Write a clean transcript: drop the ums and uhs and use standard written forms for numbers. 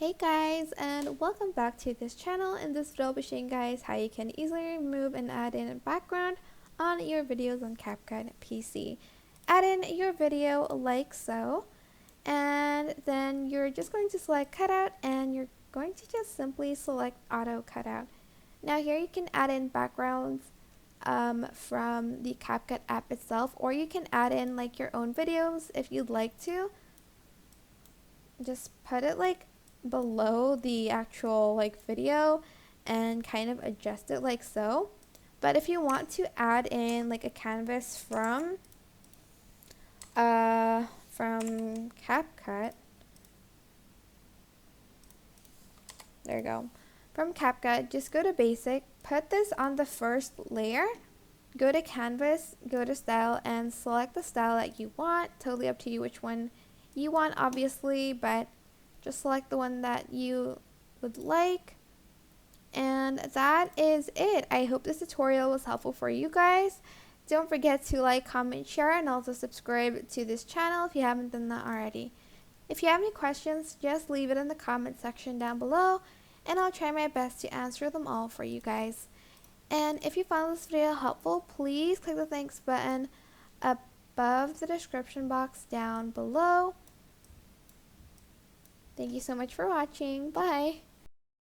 Hey guys, and welcome back to this channel. In this video I'll be showing you guys how you can easily remove and add in a background on your videos on CapCut PC. Add in your video like so, and then you're just going to select cutout and you're going to just simply select auto cutout. Now here you can add in backgrounds from the CapCut app itself, or you can add in like your own videos if you'd like to. Just put it like below the actual like video and kind of adjust it like so. But if you want to add in like a canvas from CapCut, there you go. From CapCut, just go to basic, put this on the first layer, go to canvas, go to style, and select the style that you want. Totally up to you which one you want, obviously, but just select the one that you would like. And that is it. I hope this tutorial was helpful for you guys. Don't forget to like, comment, share, and also subscribe to this channel if you haven't done that already. If you have any questions, just leave it in the comment section down below, and I'll try my best to answer them all for you guys. And if you found this video helpful, please click the thanks button above the description box down below. Thank you so much for watching. Bye!